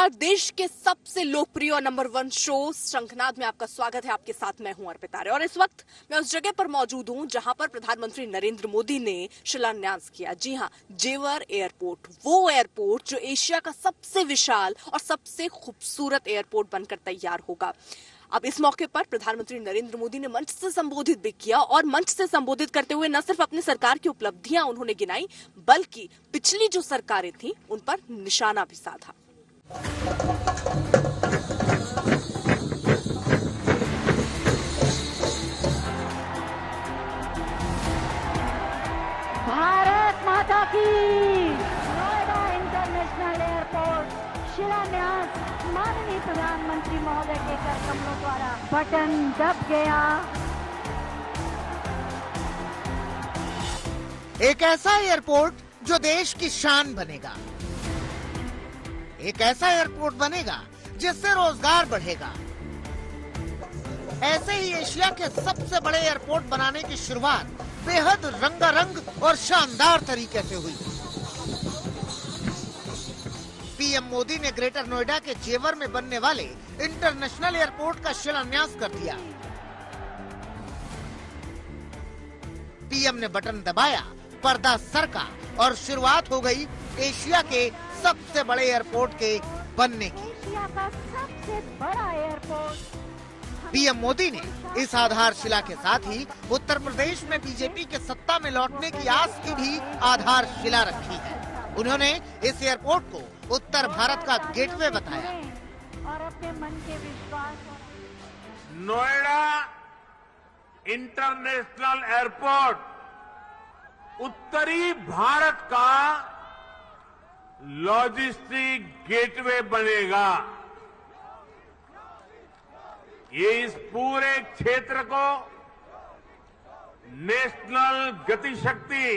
नमस्कार, देश के सबसे लोकप्रिय और नंबर 1 शो शंखनाद में आपका स्वागत है। आपके साथ मैं हूं अर्पिता और इस वक्त मैं उस जगह पर मौजूद हूं जहां पर प्रधानमंत्री नरेंद्र मोदी ने शिलान्यास किया। जी हां, जेवर एयरपोर्ट, वो एयरपोर्ट जो एशिया का सबसे विशाल और सबसे खूबसूरत एयरपोर्ट बनकर तैयार होगा। अब इस मौके पर प्रधानमंत्री नरेंद्र मोदी ने मंच से संबोधित भी किया और मंच से संबोधित करते हुए न सिर्फ अपनी सरकार की उपलब्धियां उन्होंने गिनाई, बल्कि पिछली जो सरकारें थीं उन पर निशाना भी साधा। भारत माता की। नोएडा इंटरनेशनल एयरपोर्ट शिलान्यास माननीय प्रधानमंत्री महोदय के कर कमलों द्वारा बटन दब गया। एक ऐसा एयरपोर्ट जो देश की शान बनेगा, एक ऐसा एयरपोर्ट बनेगा जिससे रोजगार बढ़ेगा। ऐसे ही एशिया के सबसे बड़े एयरपोर्ट बनाने की शुरुआत बेहद रंगारंग और शानदार तरीके से हुई। पीएम मोदी ने ग्रेटर नोएडा के जेवर में बनने वाले इंटरनेशनल एयरपोर्ट का शिलान्यास कर दिया। पीएम ने बटन दबाया, पर्दा सरका और शुरुआत हो गई एशिया के सबसे बड़े एयरपोर्ट के बनने की। एशिया का सबसे बड़ा एयरपोर्ट। पीएम मोदी ने इस आधारशिला के साथ ही उत्तर प्रदेश में बीजेपी के सत्ता में लौटने की आस की भी आधारशिला रखी है। उन्होंने इस एयरपोर्ट को उत्तर भारत का गेटवे बताया। और अपने मन के विश्वास। नोएडा इंटरनेशनल एयरपोर्ट उत्तरी भारत का लॉजिस्टिक गेटवे बनेगा। ये इस पूरे क्षेत्र को नेशनल गतिशक्ति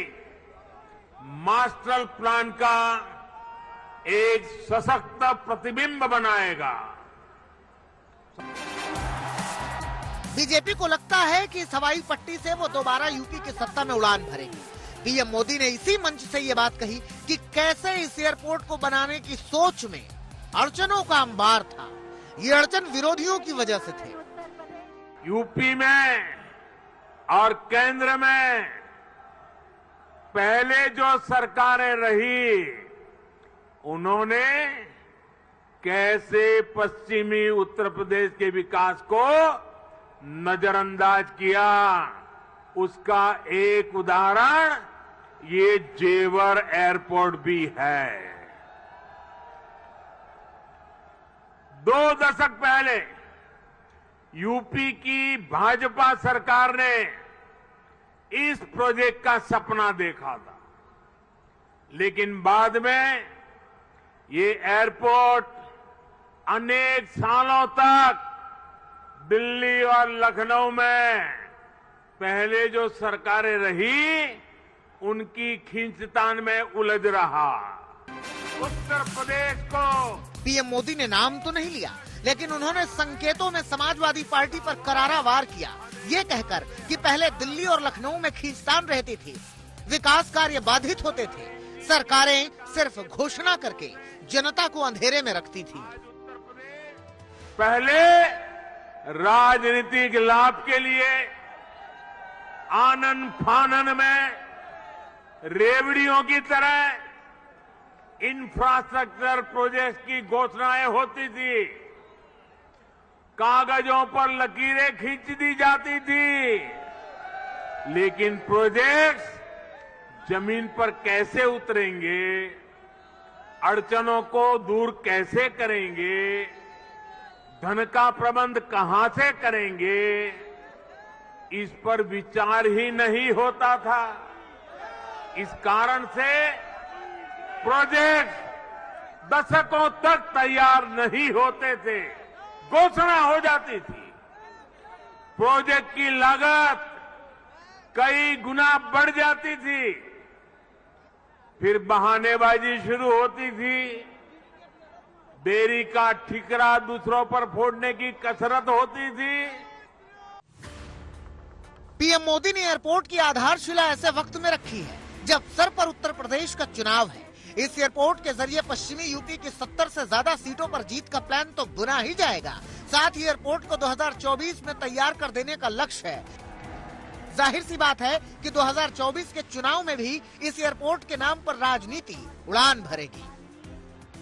मास्टर प्लान का एक सशक्त प्रतिबिंब बनाएगा। बीजेपी को लगता है कि इस हवाई पट्टी से वो दोबारा यूपी की सत्ता में उड़ान भरेगी। पीएम मोदी ने इसी मंच से ये बात कही कि कैसे इस एयरपोर्ट को बनाने की सोच में अड़चनों का अंबार था। ये अड़चन विरोधियों की वजह से थे। यूपी में और केंद्र में पहले जो सरकारें रही, उन्होंने कैसे पश्चिमी उत्तर प्रदेश के विकास को नजरअंदाज किया, उसका एक उदाहरण ये जेवर एयरपोर्ट भी है। 2 दशक पहले यूपी की भाजपा सरकार ने इस प्रोजेक्ट का सपना देखा था, लेकिन बाद में ये एयरपोर्ट अनेक सालों तक दिल्ली और लखनऊ में पहले जो सरकारें रही, उनकी खींचतान में उलझ रहा। उत्तर प्रदेश को पीएम मोदी ने नाम तो नहीं लिया, लेकिन उन्होंने संकेतों में समाजवादी पार्टी पर करारा वार किया, ये कहकर कि पहले दिल्ली और लखनऊ में खींचतान रहती थी, विकास कार्य बाधित होते थे, सरकारें सिर्फ घोषणा करके जनता को अंधेरे में रखती थी। पहले राजनीतिक लाभ के लिए आनन फानन में रेवड़ियों की तरह इंफ्रास्ट्रक्चर प्रोजेक्ट की घोषणाएं होती थी, कागजों पर लकीरें खींच दी जाती थी, लेकिन प्रोजेक्ट्स जमीन पर कैसे उतरेंगे, अड़चनों को दूर कैसे करेंगे, धन का प्रबंध कहां से करेंगे, इस पर विचार ही नहीं होता था। इस कारण से प्रोजेक्ट दशकों तक तैयार नहीं होते थे, घोषणा हो जाती थी। प्रोजेक्ट की लागत कई गुना बढ़ जाती थी, फिर बहानेबाजी शुरू होती थी, देरी का ठिकरा दूसरों पर फोड़ने की कसरत होती थी। पीएम मोदी ने एयरपोर्ट की आधारशिला ऐसे वक्त में रखी है जब सर पर उत्तर प्रदेश का चुनाव है। इस एयरपोर्ट के जरिए पश्चिमी यूपी की 70 से ज्यादा सीटों पर जीत का प्लान तो बुना ही जाएगा। साथ ही एयरपोर्ट को 2024 में तैयार कर देने का लक्ष्य है। जाहिर सी बात है कि 2024 के चुनाव में भी इस एयरपोर्ट के नाम पर राजनीति उड़ान भरेगी।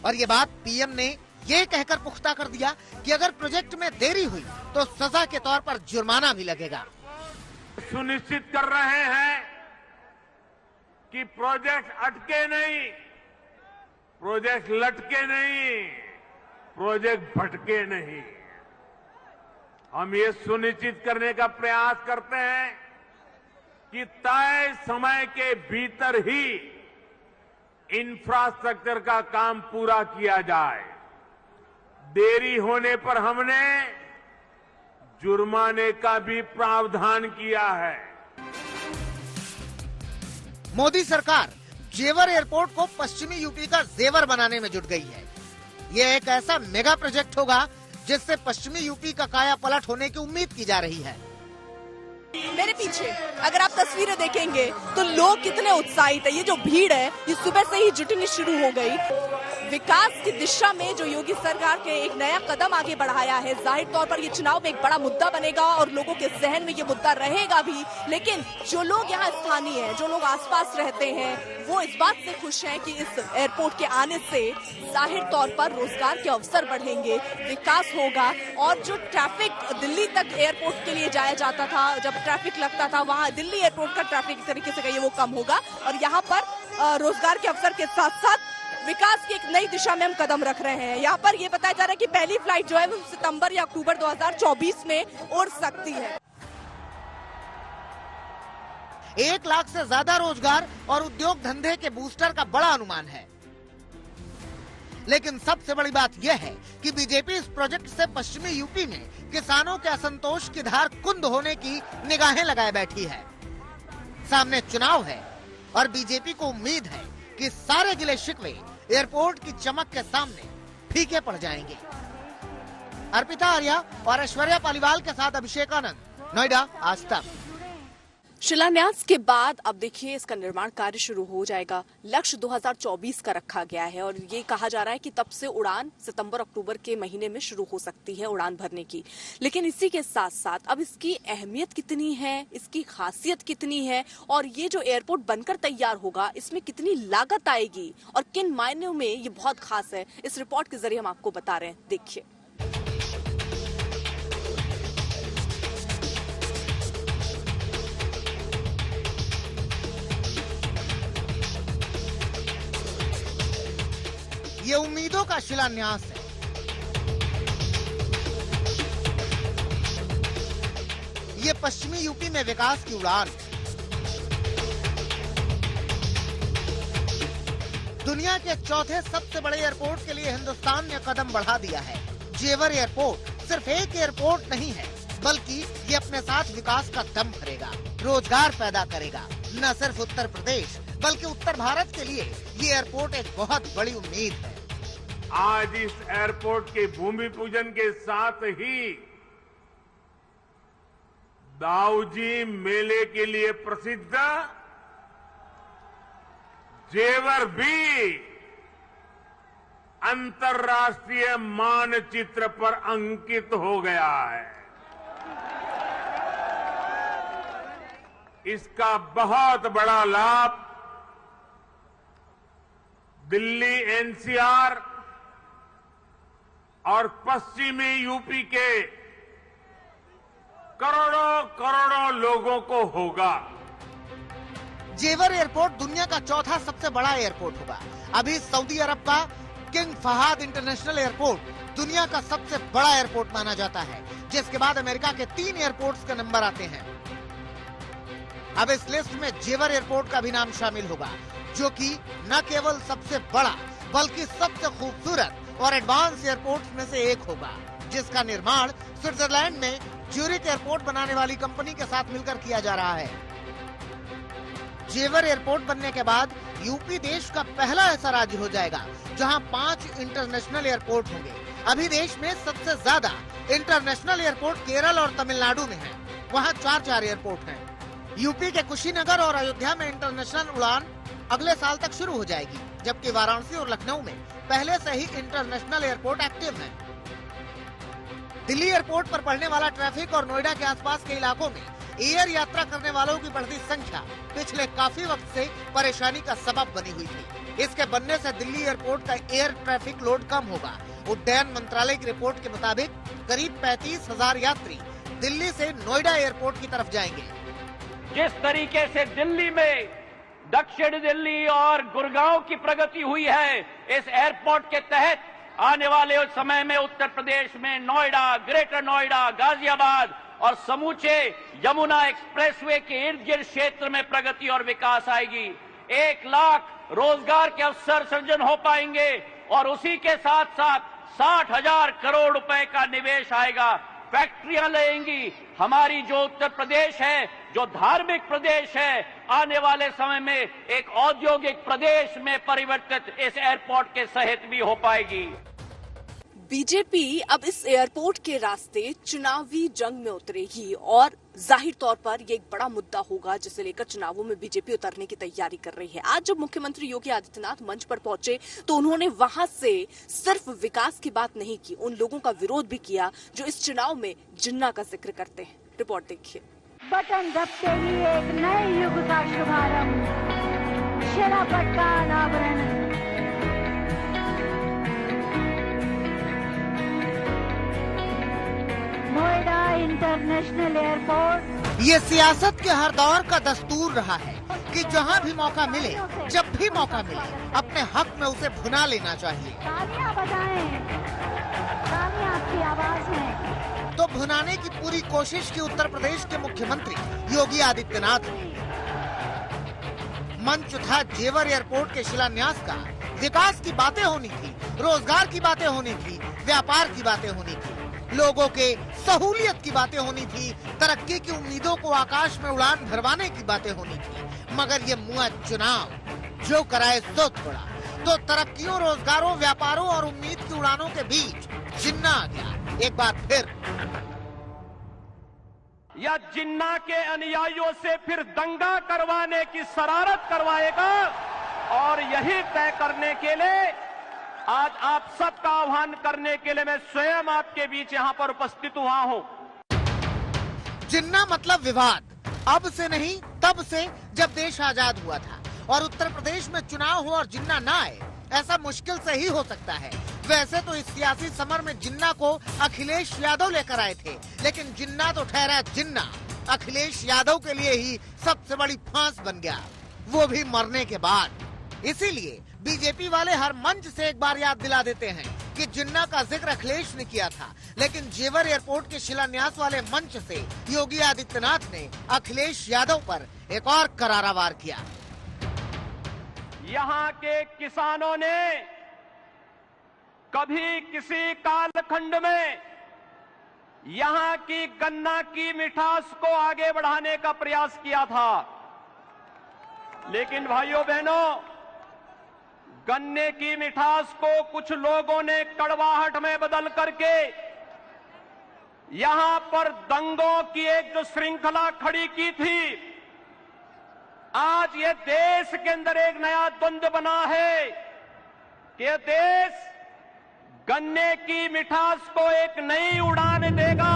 और ये बात पीएम ने ये कहकर पुख्ता कर दिया कि अगर प्रोजेक्ट में देरी हुई तो सजा के तौर पर जुर्माना भी लगेगा। सुनिश्चित कर रहे हैं कि प्रोजेक्ट अटके नहीं, प्रोजेक्ट लटके नहीं, प्रोजेक्ट भटके नहीं। हम ये सुनिश्चित करने का प्रयास करते हैं कि तय समय के भीतर ही इंफ्रास्ट्रक्चर का काम पूरा किया जाए। देरी होने पर हमने जुर्माने का भी प्रावधान किया है। मोदी सरकार जेवर एयरपोर्ट को पश्चिमी यूपी का जेवर बनाने में जुट गई है। ये एक ऐसा मेगा प्रोजेक्ट होगा जिससे पश्चिमी यूपी का काया पलट होने की उम्मीद की जा रही है। मेरे पीछे अगर आप तस्वीरें देखेंगे तो लोग कितने उत्साहित है। ये जो भीड़ है ये सुबह से ही जुटनी शुरू हो गई। विकास की दिशा में जो योगी सरकार के एक नया कदम आगे बढ़ाया है, जाहिर तौर पर ये चुनाव में एक बड़ा मुद्दा बनेगा और लोगों के जहन में ये मुद्दा रहेगा भी। लेकिन जो लोग यहाँ स्थानीय हैं, जो लोग आसपास रहते हैं, वो इस बात से खुश हैं कि इस एयरपोर्ट के आने से जाहिर तौर पर रोजगार के अवसर बढ़ेंगे, विकास होगा। और जो ट्रैफिक दिल्ली तक एयरपोर्ट के लिए जाया जाता था, जब ट्रैफिक लगता था वहाँ दिल्ली एयरपोर्ट का ट्रैफिक तरीके से कहिए वो कम होगा। और यहाँ पर रोजगार के अवसर के साथ साथ विकास की एक नई दिशा में हम कदम रख रहे हैं। यहाँ पर ये बताया जा रहा है कि पहली फ्लाइट जो है वो सितंबर या अक्टूबर 2024 में उड़ सकती है। 1 लाख से ज्यादा रोजगार और उद्योग धंधे के बूस्टर का बड़ा अनुमान है। लेकिन सबसे बड़ी बात यह है कि बीजेपी इस प्रोजेक्ट से पश्चिमी यूपी में किसानों के असंतोष की धार कुंद होने की निगाहें लगाए बैठी है। सामने चुनाव है और बीजेपी को उम्मीद है कि सारे गिले शिकवे एयरपोर्ट की चमक के सामने फीके पड़ जाएंगे। अर्पिता आर्या और ऐश्वर्या पालीवाल के साथ अभिषेक आनंद, नोएडा, आज तक। शिलान्यास के बाद अब देखिए इसका निर्माण कार्य शुरू हो जाएगा। लक्ष्य 2024 का रखा गया है और ये कहा जा रहा है कि तब से उड़ान सितंबर अक्टूबर के महीने में शुरू हो सकती है उड़ान भरने की। लेकिन इसी के साथ साथ अब इसकी अहमियत कितनी है, इसकी खासियत कितनी है और ये जो एयरपोर्ट बनकर तैयार होगा इसमें कितनी लागत आएगी और किन मायनों में ये बहुत खास है, इस रिपोर्ट के जरिए हम आपको बता रहे हैं। देखिए। ये उम्मीदों का शिलान्यास है। ये पश्चिमी यूपी में विकास की उड़ान। दुनिया के चौथे सबसे बड़े एयरपोर्ट के लिए हिंदुस्तान ने कदम बढ़ा दिया है। जेवर एयरपोर्ट सिर्फ एक एयरपोर्ट नहीं है, बल्कि ये अपने साथ विकास का दम भरेगा, रोजगार पैदा करेगा। न सिर्फ उत्तर प्रदेश बल्कि उत्तर भारत के लिए ये एयरपोर्ट एक बहुत बड़ी उम्मीद है। आज इस एयरपोर्ट के भूमि पूजन के साथ ही दाऊजी मेले के लिए प्रसिद्ध जेवर भी अंतर्राष्ट्रीय मानचित्र पर अंकित हो गया है। इसका बहुत बड़ा लाभ दिल्ली एनसीआर और पश्चिमी यूपी के करोड़ों करोड़ों लोगों को होगा। जेवर एयरपोर्ट दुनिया का चौथा सबसे बड़ा एयरपोर्ट होगा। अभी सऊदी अरब का किंग फहाद इंटरनेशनल एयरपोर्ट दुनिया का सबसे बड़ा एयरपोर्ट माना जाता है, जिसके बाद अमेरिका के 3 एयरपोर्ट्स के नंबर आते हैं। अब इस लिस्ट में जेवर एयरपोर्ट का भी नाम शामिल होगा, जो कि न केवल सबसे बड़ा बल्कि सबसे खूबसूरत और एडवांस एयरपोर्ट्स में से एक होगा, जिसका निर्माण स्विट्जरलैंड में ज्यूरिक एयरपोर्ट बनाने वाली कंपनी के साथ मिलकर किया जा रहा है। जेवर एयरपोर्ट बनने के बाद यूपी देश का पहला ऐसा राज्य हो जाएगा जहां 5 इंटरनेशनल एयरपोर्ट होंगे। अभी देश में सबसे ज्यादा इंटरनेशनल एयरपोर्ट केरल और तमिलनाडु में है, वहां 4 एयरपोर्ट हैं। यूपी के कुशीनगर और अयोध्या में इंटरनेशनल उड़ान अगले साल तक शुरू हो जाएगी, जबकि वाराणसी और लखनऊ में पहले से ही इंटरनेशनल एयरपोर्ट एक्टिव है। दिल्ली एयरपोर्ट पर बढ़ने वाला ट्रैफिक और नोएडा के आसपास के इलाकों में एयर यात्रा करने वालों की बढ़ती संख्या पिछले काफी वक्त से परेशानी का सबब बनी हुई थी। इसके बनने से दिल्ली एयरपोर्ट का एयर ट्रैफिक लोड कम होगा। उड्डयन मंत्रालय की रिपोर्ट के मुताबिक करीब 35,000 यात्री दिल्ली से नोएडा एयरपोर्ट की तरफ जाएंगे। जिस तरीके से दिल्ली में दक्षिण दिल्ली और गुड़गांव की प्रगति हुई है, इस एयरपोर्ट के तहत आने वाले समय में उत्तर प्रदेश में नोएडा, ग्रेटर नोएडा, गाजियाबाद और समूचे यमुना एक्सप्रेसवे के इर्द गिर्द क्षेत्र में प्रगति और विकास आएगी। 1 लाख रोजगार के अवसर सृजन हो पाएंगे और उसी के साथ साथ 60,000 करोड़ रुपए का निवेश आएगा। फैक्ट्रियां लगेंगी। हमारी जो उत्तर प्रदेश है, जो धार्मिक प्रदेश है, आने वाले समय में एक औद्योगिक प्रदेश में परिवर्तित इस एयरपोर्ट के सहित भी हो पाएगी। बीजेपी अब इस एयरपोर्ट के रास्ते चुनावी जंग में उतरेगी और जाहिर तौर पर ये एक बड़ा मुद्दा होगा जिसे लेकर चुनावों में बीजेपी उतरने की तैयारी कर रही है। आज जब मुख्यमंत्री योगी आदित्यनाथ मंच पर पहुंचे तो उन्होंने वहां से सिर्फ विकास की बात नहीं की, उन लोगों का विरोध भी किया जो इस चुनाव में जिन्ना का जिक्र करते हैं। रिपोर्ट देखिए। बटन दबते ही एक नए युग का शुभारंभ, शिलापट का अनावरण। Noida international airport. ये सियासत के हर दौर का दस्तूर रहा है कि जहां भी मौका मिले, जब भी मौका मिले, अपने हक में उसे भुना लेना चाहिए। तालियां बजाएं, तालियां आपकी आवाज है। तो भुनाने की पूरी कोशिश की उत्तर प्रदेश के मुख्यमंत्री योगी आदित्यनाथ ने। मंच था जेवर एयरपोर्ट के शिलान्यास का। विकास की बातें होनी थी, रोजगार की बातें होनी थी, व्यापार की बातें होनी थी, लोगों के सहूलियत की बातें होनी थी, तरक्की की उम्मीदों को आकाश में उड़ान भरवाने की बातें होनी थी। मगर ये मुआ चुनाव जो कराए सो थोड़ा, तो तरक्कियों, रोजगारों, व्यापारों और उम्मीद की उड़ानों के बीच जिन्ना आ गया। एक बार फिर या जिन्ना के अनुयायियों से फिर दंगा करवाने की शरारत करवाएगा, और यही तय करने के लिए आज आप सबका आह्वान करने के लिए मैं स्वयं आपके बीच यहां पर उपस्थित हुआ हूं। जिन्ना मतलब विवाद, अब से नहीं तब से जब देश आजाद हुआ था और उत्तर प्रदेश में चुनाव हो और जिन्ना ना आए, ऐसा मुश्किल से ही हो सकता है। वैसे तो इस सियासी समर में जिन्ना को अखिलेश यादव लेकर आए थे, लेकिन जिन्ना तो ठहरा जिन्ना अखिलेश यादव के लिए ही सबसे बड़ी फांस बन गया, वो भी मरने के बाद। इसीलिए बीजेपी वाले हर मंच से एक बार याद दिला देते हैं कि जिन्ना का जिक्र अखिलेश ने किया था, लेकिन जेवर एयरपोर्ट के शिलान्यास वाले मंच से योगी आदित्यनाथ ने अखिलेश यादव पर एक और करारा वार किया। यहां के किसानों ने कभी किसी कालखंड में यहां की गन्ना की मिठास को आगे बढ़ाने का प्रयास किया था, लेकिन भाइयों बहनों, गन्ने की मिठास को कुछ लोगों ने कड़वाहट में बदल करके यहां पर दंगों की एक जो श्रृंखला खड़ी की थी, आज ये देश के अंदर एक नया द्वंद्व बना है कि ये देश गन्ने की मिठास को एक नई उड़ान देगा।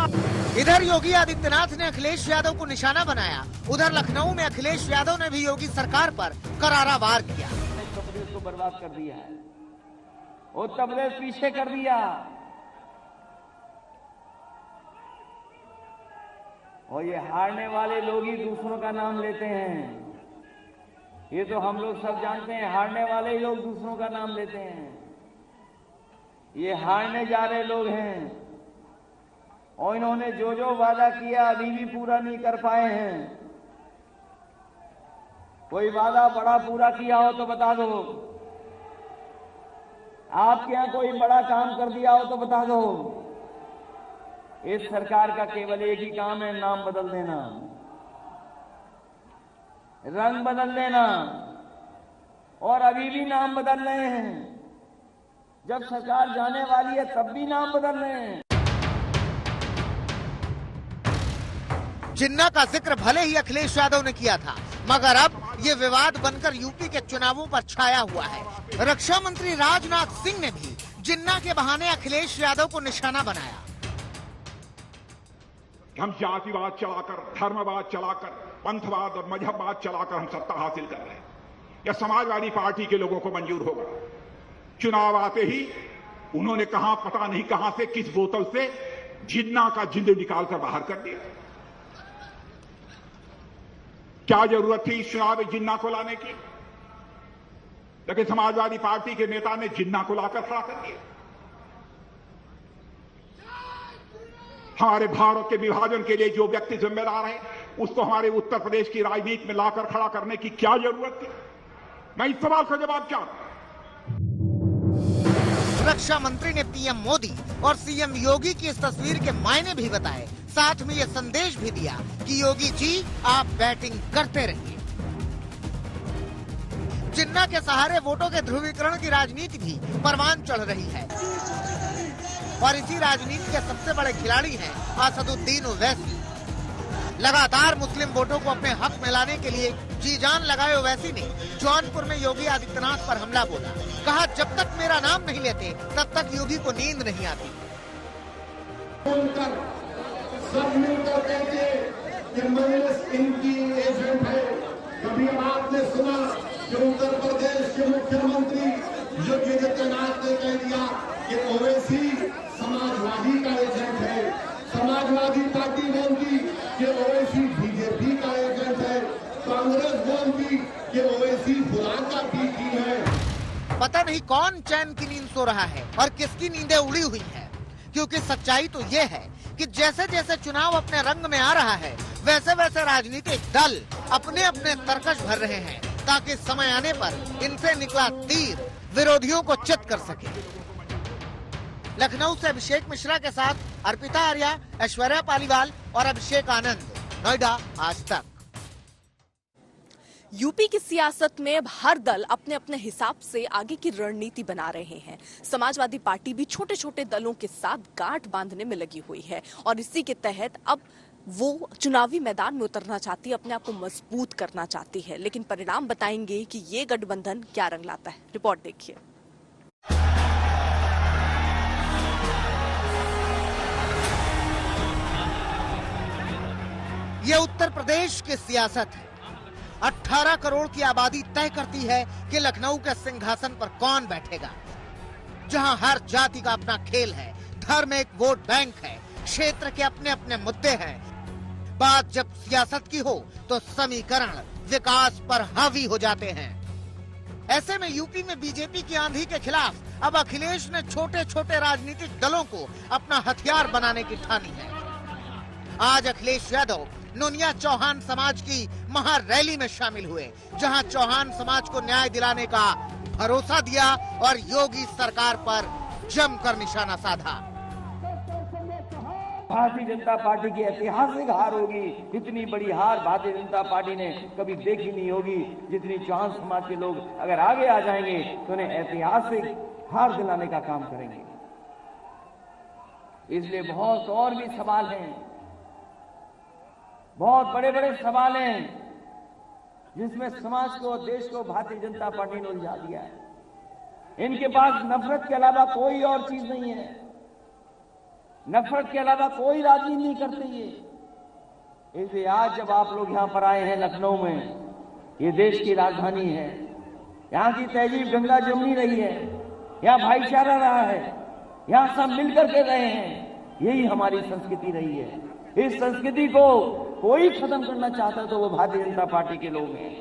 इधर योगी आदित्यनाथ ने अखिलेश यादव को निशाना बनाया, उधर लखनऊ में अखिलेश यादव ने भी योगी सरकार पर करारा वार किया। उत्तर प्रदेश को बर्बाद कर दिया है, उत्तर प्रदेश पीछे कर दिया, और ये हारने वाले लोग ही दूसरों का नाम लेते हैं। ये तो हम लोग सब जानते हैं, हारने वाले ही लोग दूसरों का नाम लेते हैं। ये हारने जा रहे लोग हैं और इन्होंने जो जो वादा किया अभी भी पूरा नहीं कर पाए हैं। कोई वादा बड़ा पूरा किया हो तो बता दो, आपके यहां कोई बड़ा काम कर दिया हो तो बता दो। इस सरकार का केवल एक ही काम है, नाम बदल देना, रंग बदल देना, और अभी भी नाम बदल रहे हैं। जब सरकार जाने वाली है तब भी नाम बदल रहे हैं। जिन्ना का जिक्र भले ही अखिलेश यादव ने किया था, मगर अब ये विवाद बनकर यूपी के चुनावों पर छाया हुआ है। रक्षा मंत्री राजनाथ सिंह ने भी जिन्ना के बहाने अखिलेश यादव को निशाना बनाया। हम जातिवाद चलाकर, धर्मवाद चलाकर, पंथवाद और मजहबवाद चलाकर हम सत्ता हासिल कर रहे हैं। यह समाजवादी पार्टी के लोगों को मंजूर होगा। चुनाव आते ही उन्होंने कहा पता नहीं कहां से किस बोतल से जिन्ना का जिंद निकालकर बाहर कर दिया। क्या जरूरत थी इस चुनाव में जिन्ना को लाने की? लेकिन समाजवादी पार्टी के नेता ने जिन्ना को लाकर खड़ा कर दिया। हमारे भारत के विभाजन के लिए जो व्यक्ति जिम्मेदार है उसको हमारे उत्तर प्रदेश की राजनीति में लाकर खड़ा करने की क्या जरूरत थी? मैं इस सवाल का जवाब चाहता हूं। रक्षा मंत्री ने पीएम मोदी और सीएम योगी की इस तस्वीर के मायने भी बताए। साथ में ये संदेश भी दिया कि योगी जी आप बैटिंग करते रहिए। जिन्ना के सहारे वोटों के ध्रुवीकरण की राजनीति भी परवान चढ़ रही है और इसी राजनीति के सबसे बड़े खिलाड़ी हैं असदुद्दीन ओवैसी। लगातार मुस्लिम वोटों को अपने हक में लाने के लिए जी जान लगाए ओवैसी ने जौनपुर में योगी आदित्यनाथ पर हमला बोला। कहा जब तक मेरा नाम नहीं लेते तब तक योगी को नींद नहीं आती। सब मिलकर कहते कि कांग्रेस इनकी एजेंट है। कभी आपने सुना कि उत्तर प्रदेश के मुख्यमंत्री योगी आदित्यनाथ ने कह दिया कि ओवैसी समाजवादी का एजेंट है। समाजवादी पार्टी बोलती कि ओवैसी बीजेपी का एजेंट है। कांग्रेस बोलती कि ओवैसी फलां का पीठी है। पता नहीं कौन चैन की नींद सो रहा है और किसकी नींदें उड़ी हुई है, क्योंकि सच्चाई तो ये है कि जैसे जैसे चुनाव अपने रंग में आ रहा है वैसे वैसे राजनीतिक दल अपने अपने तरकश भर रहे हैं ताकि समय आने पर इनसे निकला तीर विरोधियों को चित कर सके। लखनऊ से अभिषेक मिश्रा के साथ अर्पिता आर्या, ऐश्वर्या पालीवाल और अभिषेक आनंद, नोएडा, आज तक। यूपी की सियासत में अब हर दल अपने अपने हिसाब से आगे की रणनीति बना रहे हैं। समाजवादी पार्टी भी छोटे छोटे दलों के साथ गांठ बांधने में लगी हुई है और इसी के तहत अब वो चुनावी मैदान में उतरना चाहती है, अपने आप को मजबूत करना चाहती है। लेकिन परिणाम बताएंगे कि ये गठबंधन क्या रंग लाता है। रिपोर्ट देखिए। ये उत्तर प्रदेश की सियासत है। 18 करोड़ की आबादी तय करती है कि लखनऊ के सिंहासन पर कौन बैठेगा। जहां हर जाति का अपना खेल है, धर्म एक वोट बैंक है, क्षेत्र के अपने अपने मुद्दे हैं। बात जब सियासत की हो तो समीकरण विकास पर हावी हो जाते हैं। ऐसे में यूपी में बीजेपी की आंधी के खिलाफ अब अखिलेश ने छोटे छोटे राजनीतिक दलों को अपना हथियार बनाने की ठानी है। आज अखिलेश यादव नोनिया चौहान समाज की महारैली में शामिल हुए, जहां चौहान समाज को न्याय दिलाने का भरोसा दिया और योगी सरकार पर जमकर निशाना साधा। भारतीय जनता पार्टी की ऐतिहासिक हार होगी। इतनी बड़ी हार भारतीय जनता पार्टी ने कभी देखी नहीं होगी। जितनी चौहान समाज के लोग अगर आगे आ जाएंगे तो उन्हें ऐतिहासिक हार दिलाने का काम करेंगे। इसलिए बहुत और भी सवाल हैं, बहुत बड़े बड़े सवाल हैं जिसमें समाज को, देश को भारतीय जनता पार्टी ने उलझा दिया है। इनके पास नफरत के अलावा कोई और चीज नहीं है। नफरत के अलावा कोई राजनीति नहीं करते ये। इसलिए आज जब आप लोग यहां पर आए हैं लखनऊ में, ये देश की राजधानी है, यहां की तहजीब गंगा जमुनी रही है, यहां भाईचारा रहा है, यहां सब मिलकर के रहे हैं। यही हमारी संस्कृति रही है। इस संस्कृति को कोई खत्म करना चाहता तो वो भारतीय जनता पार्टी के लोग हैं।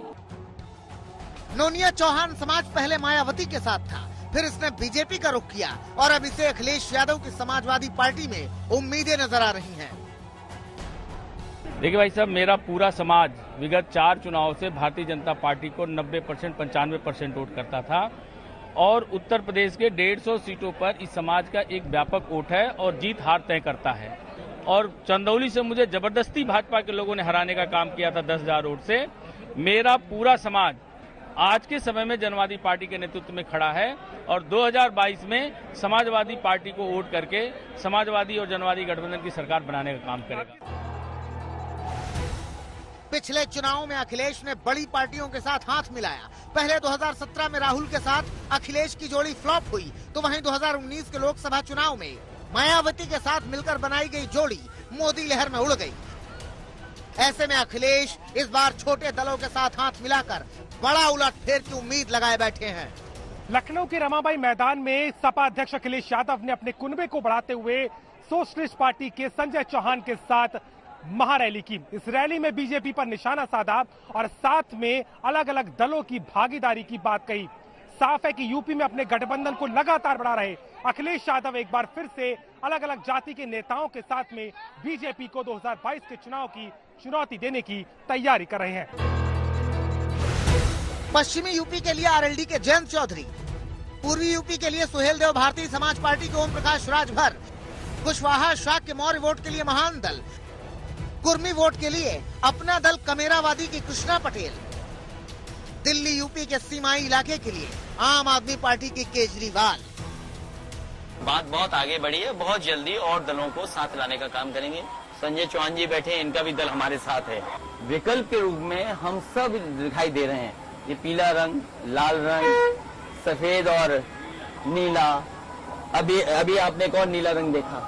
नोनिया चौहान समाज पहले मायावती के साथ था, फिर इसने बीजेपी का रुख किया और अब इसे अखिलेश यादव की समाजवादी पार्टी में उम्मीदें नजर आ रही हैं। देखिए भाई साहब, मेरा पूरा समाज विगत 4 चुनाव से भारतीय जनता पार्टी को 90% 95% वोट करता था और उत्तर प्रदेश के 150 सीटों पर इस समाज का एक व्यापक वोट है और जीत हार तय करता है। और चंदौली से मुझे जबरदस्ती भाजपा के लोगों ने हराने का काम किया था 10,000 वोट से। मेरा पूरा समाज आज के समय में जनवादी पार्टी के नेतृत्व में खड़ा है और 2022 में समाजवादी पार्टी को वोट करके समाजवादी और जनवादी गठबंधन की सरकार बनाने का काम करेगा। पिछले चुनाव में अखिलेश ने बड़ी पार्टियों के साथ हाथ मिलाया। पहले 2017 में राहुल के साथ अखिलेश की जोड़ी फ्लॉप हुई, तो वहीं 2019 के लोकसभा चुनाव में मायावती के साथ मिलकर बनाई गई जोड़ी मोदी लहर में उड़ गई। ऐसे में अखिलेश इस बार छोटे दलों के साथ हाथ मिलाकर बड़ा उलटफेर की उम्मीद लगाए बैठे हैं। लखनऊ के रमाबाई मैदान में सपा अध्यक्ष अखिलेश यादव ने अपने कुनबे को बढ़ाते हुए सोशलिस्ट पार्टी के संजय चौहान के साथ महारैली की। इस रैली में बीजेपी पर निशाना साधा और साथ में अलग अलग दलों की भागीदारी की बात कही। साफ है कि यूपी में अपने गठबंधन को लगातार बढ़ा रहे अखिलेश यादव एक बार फिर से अलग अलग जाति के नेताओं के साथ में बीजेपी को 2022 के चुनाव की चुनौती देने की तैयारी कर रहे हैं। पश्चिमी यूपी के लिए आरएलडी के जयंत चौधरी, पूर्वी यूपी के लिए सुहेल देव भारतीय समाज पार्टी के ओम प्रकाश राजभर, कुशवाहा शाक के मौर्य वोट के लिए महान दल, कुर्मी वोट के लिए अपना दल कमेरावादी की कृष्णा पटेल, दिल्ली यूपी के सीमाई इलाके के लिए आम आदमी पार्टी की केजरीवाल। बात बहुत आगे बढ़ी है, बहुत जल्दी और दलों को साथ लाने का काम करेंगे। संजय चौहान जी बैठे हैं, इनका भी दल हमारे साथ है। विकल्प के रूप में हम सब दिखाई दे रहे हैं। ये पीला रंग, लाल रंग, सफेद और नीला, अभी आपने एक और नीला रंग देखा,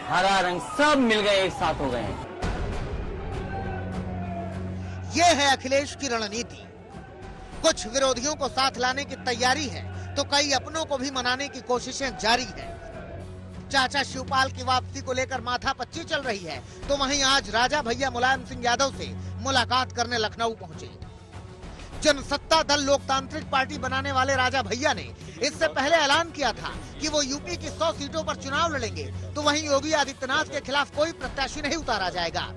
हरा रंग, सब मिल गए, एक साथ हो गए हैं। ये है अखिलेश की रणनीति। कुछ विरोधियों को साथ लाने की तैयारी है तो कई अपनों को भी मनाने की कोशिशें जारी है। चाचा शिवपाल की वापसी को लेकर माथापच्ची चल रही है, तो वहीं आज राजा भैया मुलायम सिंह यादव से मुलाकात करने लखनऊ पहुंचे। जनसत्ता दल लोकतांत्रिक पार्टी बनाने वाले राजा भैया ने इससे पहले ऐलान किया था कि वो यूपी की 100 सीटों पर चुनाव लड़ेंगे, तो वहीं योगी आदित्यनाथ के खिलाफ कोई प्रत्याशी नहीं उतारा जाएगा।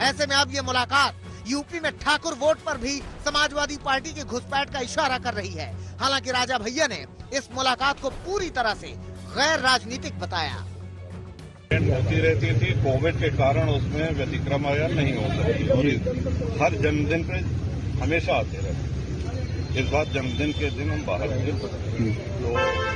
ऐसे में अब ये मुलाकात यूपी में ठाकुर वोट पर भी समाजवादी पार्टी की घुसपैठ का इशारा कर रही है। हालांकि राजा भैया ने इस मुलाकात को पूरी तरह से गैर राजनीतिक बताया। होती रहती थी, कोविड के कारण उसमें व्यतिक्रम नहीं हो सकती और हर जन्मदिन पे हमेशा आते रहते। इस बार जन्मदिन के दिन हम बाहर थे, तो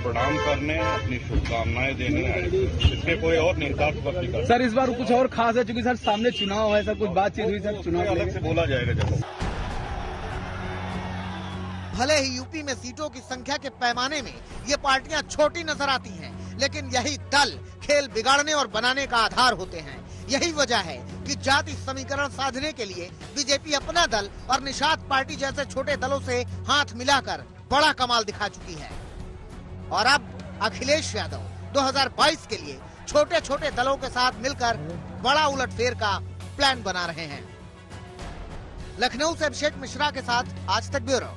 प्रणाम करने, अपनी शुभकामनाएं देने आए। इसके कोई और निहितार्थ पर नहीं कर। सर इस बार कुछ और खास है, क्योंकि सर सामने चुनाव है, सर कुछ बातचीत हुई सर? चुनाव अलग से बोला जाएगा जब। भले ही यूपी में सीटों की संख्या के पैमाने में ये पार्टियां छोटी नजर आती हैं, लेकिन यही दल खेल बिगाड़ने और बनाने का आधार होते हैं। यही वजह है कि जाति समीकरण साधने के लिए बीजेपी अपना दल और निषाद पार्टी जैसे छोटे दलों से हाथ मिलाकर बड़ा कमाल दिखा चुकी है। और अब अखिलेश यादव 2022 के लिए छोटे छोटे दलों के साथ मिलकर बड़ा उलटफेर का प्लान बना रहे हैं। लखनऊ से अभिषेक मिश्रा के साथ आज तक ब्यूरो।